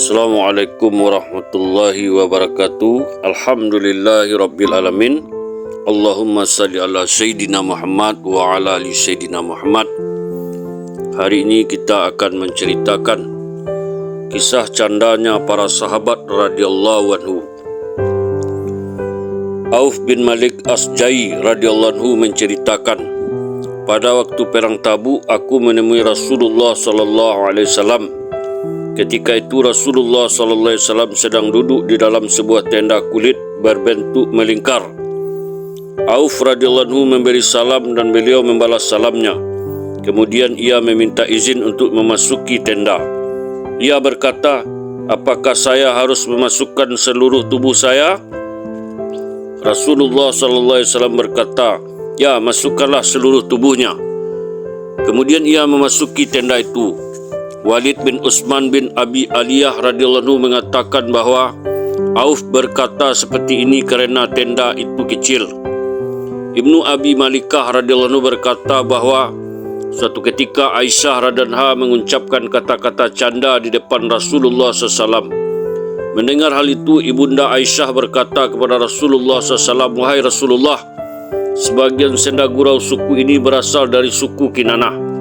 Assalamualaikum warahmatullahi wabarakatuh. Alhamdulillahi rabbil alamin. Allahumma salli ala Sayyidina Muhammad wa ala ali Sayyidina Muhammad. Hari ini kita akan menceritakan kisah candanya para sahabat radhiyallahu anhu. Auf bin Malik Asjai radhiyallahu anhu menceritakan, pada waktu perang Tabuk aku menemui Rasulullah sallallahu alaihi wasallam. Ketika itu Rasulullah sallallahu alaihi wasallam sedang duduk di dalam sebuah tenda kulit berbentuk melingkar. Auf radhiyallahu anhu memberi salam dan beliau membalas salamnya. Kemudian ia meminta izin untuk memasuki tenda. Ia berkata, "Apakah saya harus memasukkan seluruh tubuh saya?" Rasulullah sallallahu alaihi wasallam berkata, "Ya, masukkanlah seluruh tubuhnya." Kemudian ia memasuki tenda itu. Walid bin Utsman bin Abi Aliyah radhiyallahu anhu mengatakan bahawa Auf berkata seperti ini kerana tenda itu kecil. Ibnu Abi Malikah radhiyallahu anhu berkata bahawa suatu ketika Aisyah radhiyallahu anha mengucapkan kata-kata canda di depan Rasulullah SAW. Mendengar hal itu, ibunda Aisyah berkata kepada Rasulullah SAW, "Wahai Rasulullah, sebagian senda gurau suku ini berasal dari suku Kinanah."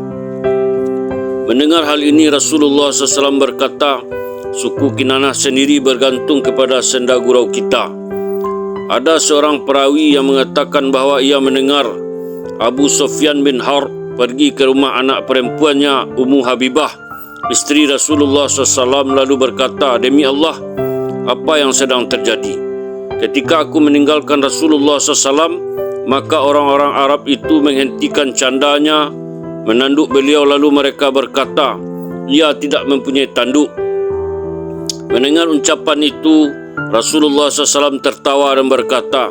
Mendengar hal ini, Rasulullah SAW berkata, "Suku Kinanah sendiri bergantung kepada senda gurau kita." Ada seorang perawi yang mengatakan bahawa ia mendengar Abu Sufyan bin Harb pergi ke rumah anak perempuannya Ummu Habibah, isteri Rasulullah SAW, lalu berkata, "Demi Allah, apa yang sedang terjadi? Ketika aku meninggalkan Rasulullah SAW, maka orang-orang Arab itu menghentikan candanya, menanduk beliau, lalu mereka berkata, 'Ia tidak mempunyai tanduk.'" Mendengar ucapan itu, Rasulullah SAW tertawa dan berkata,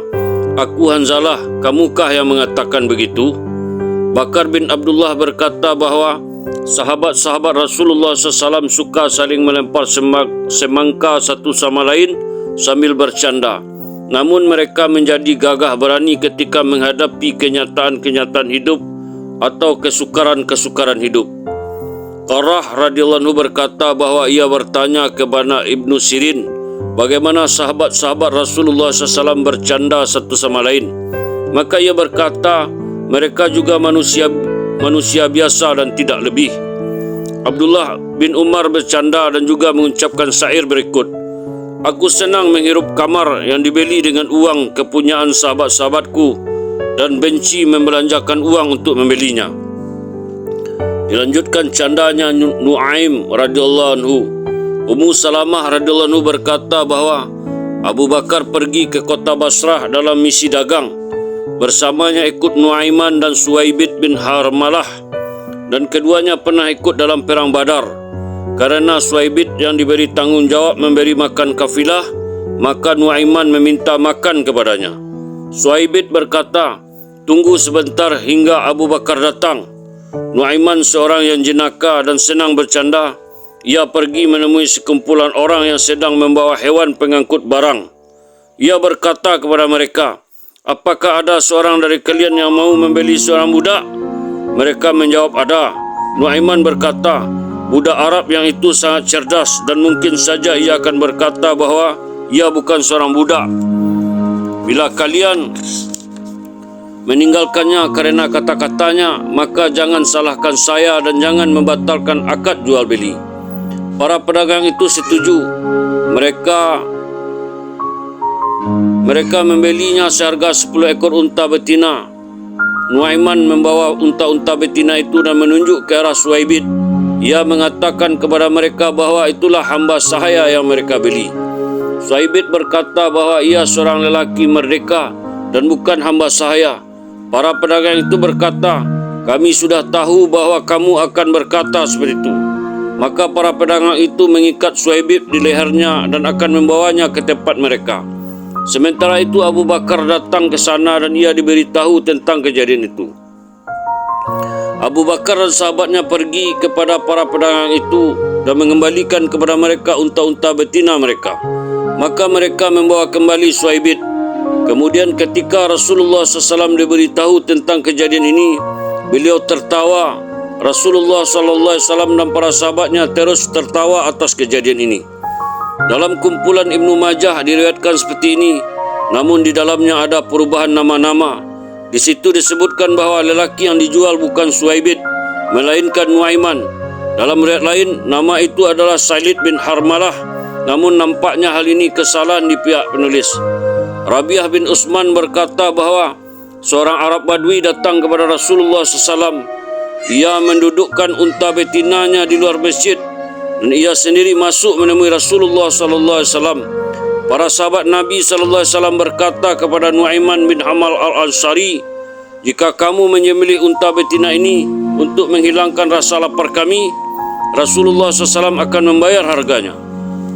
"Aku Hanzalah, kamukah yang mengatakan begitu?" Bakar bin Abdullah berkata bahawa sahabat-sahabat Rasulullah SAW suka saling melempar semangka satu sama lain sambil bercanda. Namun mereka menjadi gagah berani ketika menghadapi kenyataan-kenyataan hidup atau kesukaran-kesukaran hidup. Qarah radhiyallahu anhu berkata bahawa ia bertanya kepada Ibnu Sirin bagaimana sahabat-sahabat Rasulullah SAW bercanda satu sama lain. Maka ia berkata, mereka juga manusia biasa dan tidak lebih. Abdullah bin Umar bercanda dan juga mengucapkan syair berikut, "Aku senang menghirup kamar yang dibeli dengan uang kepunyaan sahabat-sahabatku dan benci membelanjakan uang untuk membelinya." Dilanjutkan candanya Nuaim radhiyallahu anhu. Ummu Salamah radhiyallahu anhu berkata bahawa Abu Bakar pergi ke kota Basrah dalam misi dagang. Bersamanya ikut Nuaiman dan Suwaibid bin Harmalah, dan keduanya pernah ikut dalam perang Badar. Karena Suwaibid yang diberi tanggungjawab memberi makan kafilah, maka Nuaiman meminta makan kepadanya. Suwaibid berkata, "Tunggu sebentar hingga Abu Bakar datang." Nuaiman seorang yang jenaka dan senang bercanda. Ia pergi menemui sekumpulan orang yang sedang membawa hewan pengangkut barang. Ia berkata kepada mereka, "Apakah ada seorang dari kalian yang mau membeli seorang budak?" Mereka menjawab, "Ada." Nuaiman berkata, "Budak Arab yang itu sangat cerdas dan mungkin saja ia akan berkata bahawa ia bukan seorang budak. Bila kalian meninggalkannya karena kata-katanya, maka jangan salahkan saya dan jangan membatalkan akad jual beli." Para pedagang itu setuju. Mereka membelinya seharga 10 ekor unta betina. Nuaiman membawa unta-unta betina itu dan menunjuk ke arah Suwaibid. Ia mengatakan kepada mereka bahawa itulah hamba sahaya yang mereka beli. Suwaibid berkata bahawa ia seorang lelaki merdeka dan bukan hamba sahaya. Para pedagang itu berkata, "Kami sudah tahu bahawa kamu akan berkata seperti itu." Maka para pedagang itu mengikat Suwaibid di lehernya dan akan membawanya ke tempat mereka. Sementara itu Abu Bakar datang ke sana dan ia diberitahu tentang kejadian itu. Abu Bakar dan sahabatnya pergi kepada para pedagang itu dan mengembalikan kepada mereka unta-unta betina mereka. Maka mereka membawa kembali Suwaibid. Kemudian ketika Rasulullah SAW diberitahu tentang kejadian ini, beliau tertawa Rasulullah SAW dan para sahabatnya terus tertawa atas kejadian ini. Dalam kumpulan Ibnu Majah diriwayatkan seperti ini, namun di dalamnya ada perubahan nama-nama. Di situ disebutkan bahawa lelaki yang dijual bukan Suwaibid, melainkan Nuaiman. Dalam riwayat lain, nama itu adalah Sailid bin Harmalah, namun nampaknya hal ini kesalahan di pihak penulis. Rabi'ah bin Utsman berkata bahawa seorang Arab Badui datang kepada Rasulullah SAW. Ia mendudukkan unta betinanya di luar masjid dan ia sendiri masuk menemui Rasulullah SAW. Para sahabat Nabi SAW berkata kepada Nuaiman bin Hamal al-Ansari, "Jika kamu menyembelih unta betina ini untuk menghilangkan rasa lapar kami, Rasulullah SAW akan membayar harganya."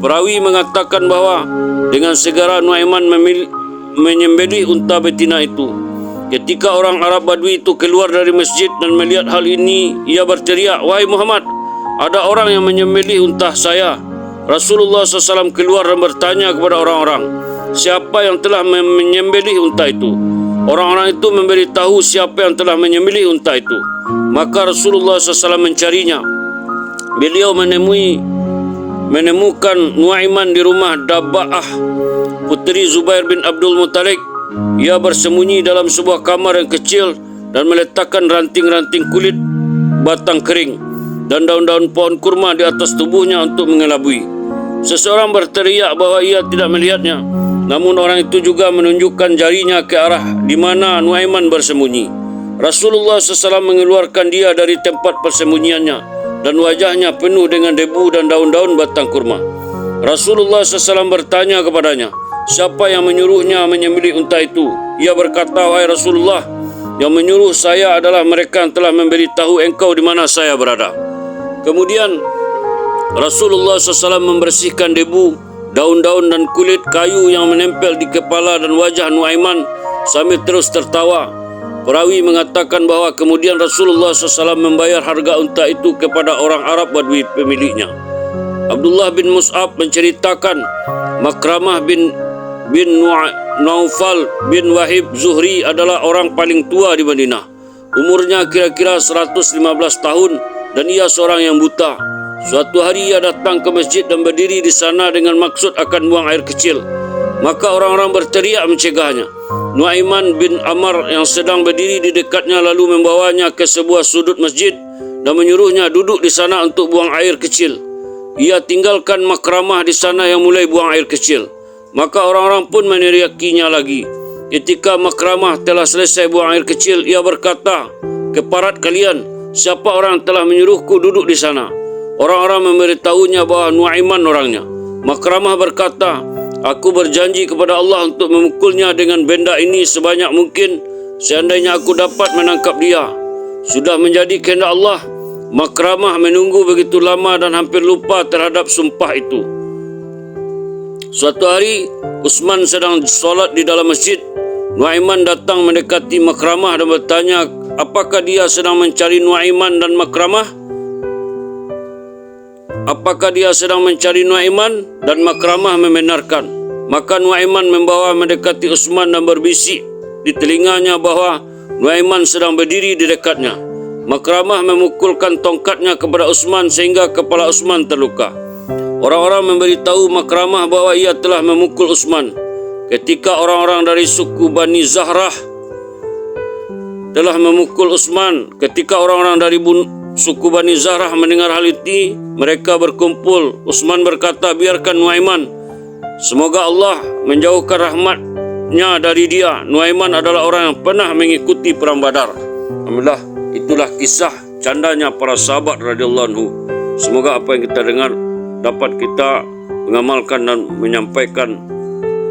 Perawi mengatakan bahawa dengan segera Nuaiman menyembelih unta betina itu. Ketika orang Arab Badui itu keluar dari masjid dan melihat hal ini, ia berteriak, "Wahai Muhammad, ada orang yang menyembelih unta saya." Rasulullah SAW keluar dan bertanya kepada orang-orang, "Siapa yang telah menyembelih unta itu?" Orang-orang itu memberitahu siapa yang telah menyembelih unta itu. Maka Rasulullah SAW mencarinya. Beliau menemukan Nuaiman di rumah Daba'ah, puteri Zubair bin Abdul Muttalib. Ia bersembunyi dalam sebuah kamar yang kecil dan meletakkan ranting-ranting kulit batang kering dan daun-daun pohon kurma di atas tubuhnya untuk mengelabui. Seseorang berteriak bahawa ia tidak melihatnya, namun orang itu juga menunjukkan jarinya ke arah di mana Nuaiman bersembunyi. Rasulullah SAW mengeluarkan dia dari tempat persembunyiannya dan wajahnya penuh dengan debu dan daun-daun batang kurma. Rasulullah SAW bertanya kepadanya, "Siapa yang menyuruhnya menyembelih unta itu?" Ia berkata, "Wahai Rasulullah, yang menyuruh saya adalah mereka yang telah memberitahu engkau di mana saya berada." Kemudian Rasulullah SAW membersihkan debu, daun-daun dan kulit kayu yang menempel di kepala dan wajah Nuaiman sambil terus tertawa. Perawi mengatakan bahawa kemudian Rasulullah SAW membayar harga unta itu kepada orang Arab Badui pemiliknya. Abdullah bin Mus'ab menceritakan Makramah bin Naufal bin Wahib Zuhri adalah orang paling tua di Madinah. Umurnya kira-kira 115 tahun dan ia seorang yang buta. Suatu hari ia datang ke masjid dan berdiri di sana dengan maksud akan buang air kecil. Maka orang-orang berteriak mencegahnya. Nuaiman bin Amr yang sedang berdiri di dekatnya lalu membawanya ke sebuah sudut masjid dan menyuruhnya duduk di sana untuk buang air kecil. Ia tinggalkan Makramah di sana yang mulai buang air kecil. Maka orang-orang pun meneriakinya lagi. Ketika Makramah telah selesai buang air kecil, ia berkata, "Keparat kalian, siapa orang yang telah menyuruhku duduk di sana?" Orang-orang memberitahunya bahawa Nuaiman orangnya. Makramah berkata, "Aku berjanji kepada Allah untuk memukulnya dengan benda ini sebanyak mungkin seandainya aku dapat menangkap dia." Sudah menjadi kehendak Allah, Makramah menunggu begitu lama dan hampir lupa terhadap sumpah itu. Suatu hari, Utsman sedang solat di dalam masjid. Nuaiman datang mendekati Makramah dan bertanya, apakah dia sedang mencari Nuaiman dan Makramah? Apakah dia sedang mencari Nuaiman? Dan Makramah membenarkan. Maka Nuaiman membawa mendekati Utsman dan berbisik di telinganya bahawa Nuaiman sedang berdiri di dekatnya. Makramah memukulkan tongkatnya kepada Utsman sehingga kepala Utsman terluka. Orang-orang memberitahu Makramah bahawa ia telah memukul Utsman. Ketika orang-orang dari suku Bani Zahrah telah memukul Utsman, ketika orang-orang dari suku Bani Zahrah mendengar hal itu, mereka berkumpul. Utsman berkata, "Biarkan Nuaiman. Semoga Allah menjauhkan rahmatnya dari dia. Nuaiman adalah orang yang pernah mengikuti perang Badar." Alhamdulillah, itulah kisah candanya para sahabat radhiyallahu anhu. Semoga apa yang kita dengar dapat kita mengamalkan dan menyampaikan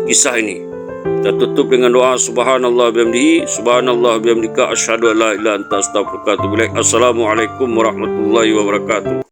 kisah ini. Kita tutup dengan doa subhanallah bihamdihi, subhanallah bihamdika, asyhadu an la ilaha illa anta astaghfiruka wa atubu ilaik. Assalamualaikum warahmatullahi wabarakatuh.